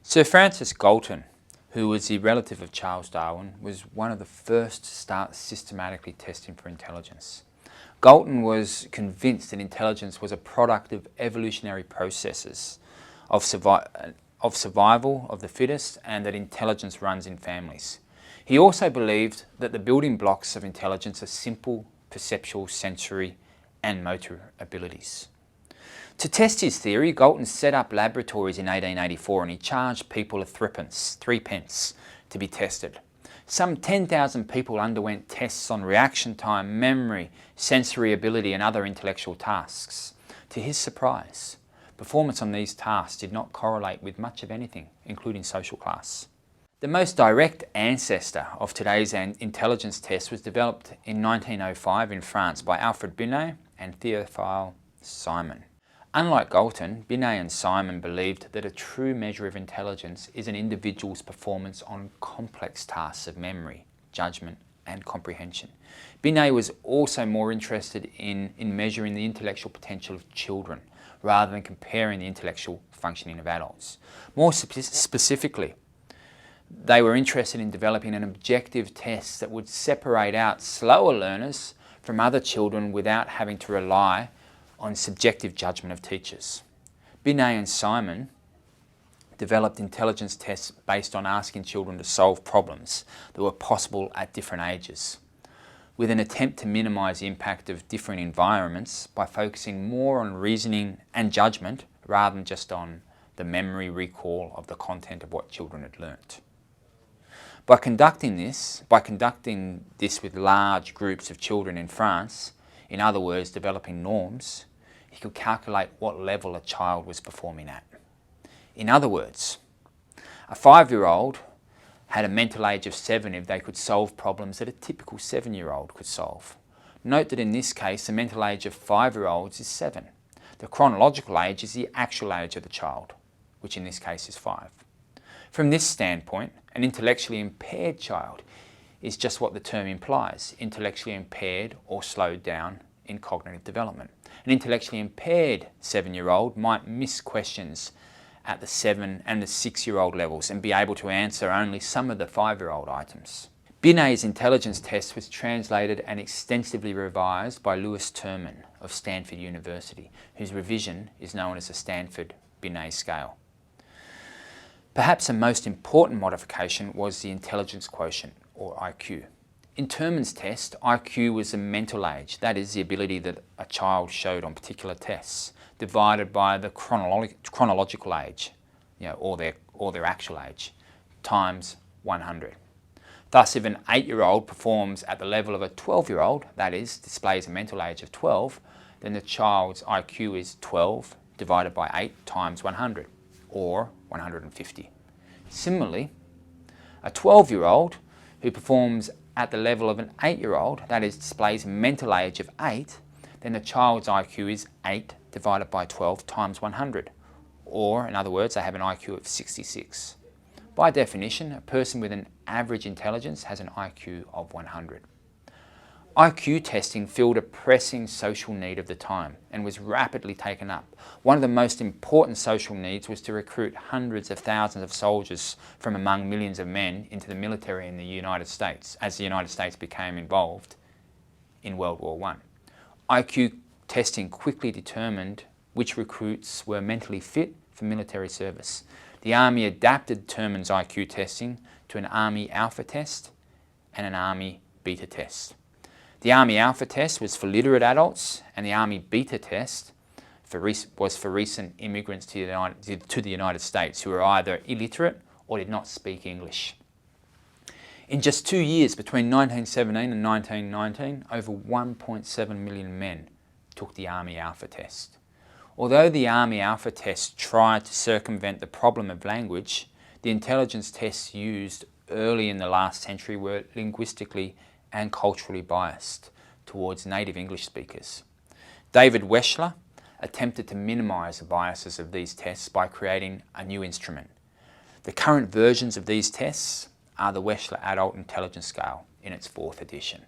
Sir Francis Galton, who was the relative of Charles Darwin, was one of the first to start systematically testing for intelligence. Galton was convinced that intelligence was a product of evolutionary processes of survival of the fittest, and that intelligence runs in families. He also believed that the building blocks of intelligence are simple perceptual, sensory and motor abilities. To test his theory, Galton set up laboratories in 1884 and he charged people threepence to be tested. Some 10,000 people underwent tests on reaction time, memory, sensory ability and other intellectual tasks. To his surprise, performance on these tasks did not correlate with much of anything, including social class. The most direct ancestor of today's intelligence test was developed in 1905 in France by Alfred Binet and Théophile Simon. Unlike Galton, Binet and Simon believed that a true measure of intelligence is an individual's performance on complex tasks of memory, judgment and comprehension. Binet was also more interested in measuring the intellectual potential of children rather than comparing the intellectual functioning of adults. More specifically, they were interested in developing an objective test that would separate out slower learners from other children without having to rely on subjective judgment of teachers. Binet and Simon developed intelligence tests based on asking children to solve problems that were possible at different ages, with an attempt to minimise the impact of different environments by focusing more on reasoning and judgment rather than just on the memory recall of the content of what children had learnt. By conducting this with large groups of children in France, in other words, developing norms, he could calculate what level a child was performing at. In other words, a 5-year-old had a mental age of 7 if they could solve problems that a typical 7-year-old could solve. Note that in this case, the mental age of 5-year-olds is 7. The chronological age is the actual age of the child, which in this case is 5. From this standpoint, an intellectually impaired child is just what the term implies, intellectually impaired or slowed down in cognitive development. An intellectually impaired 7-year-old might miss questions at the 7 and the 6-year-old levels and be able to answer only some of the 5-year-old items. Binet's intelligence test was translated and extensively revised by Louis Terman of Stanford University, whose revision is known as the Stanford-Binet scale. Perhaps the most important modification was the intelligence quotient, or IQ. In Terman's test, IQ was the mental age, that is, the ability that a child showed on particular tests, divided by the chronological age, or their actual age, times 100. Thus, if an 8-year-old performs at the level of a 12-year-old, that is, displays a mental age of 12, then the child's IQ is 12 divided by 8 times 100, or 150. Similarly, a 12-year-old who performs at the level of an 8-year-old, that is, displays a mental age of 8, then the child's IQ is 8 divided by 12 times 100, or in other words, they have an IQ of 66. By definition, a person with an average intelligence has an IQ of 100. IQ testing filled a pressing social need of the time and was rapidly taken up. One of the most important social needs was to recruit hundreds of thousands of soldiers from among millions of men into the military in the United States, as the United States became involved in World War I. IQ testing quickly determined which recruits were mentally fit for military service. The Army adapted Terman's IQ testing to an Army Alpha test and an Army Beta test. The Army Alpha test was for literate adults, and the Army Beta test was for recent immigrants to the United States who were either illiterate or did not speak English. In just 2 years, between 1917 and 1919, over 1.7 million men took the Army Alpha test. Although the Army Alpha test tried to circumvent the problem of language, the intelligence tests used early in the last century were linguistically and culturally biased towards native English speakers. David Wechsler attempted to minimise the biases of these tests by creating a new instrument. The current versions of these tests are the Wechsler Adult Intelligence Scale in its 4th edition.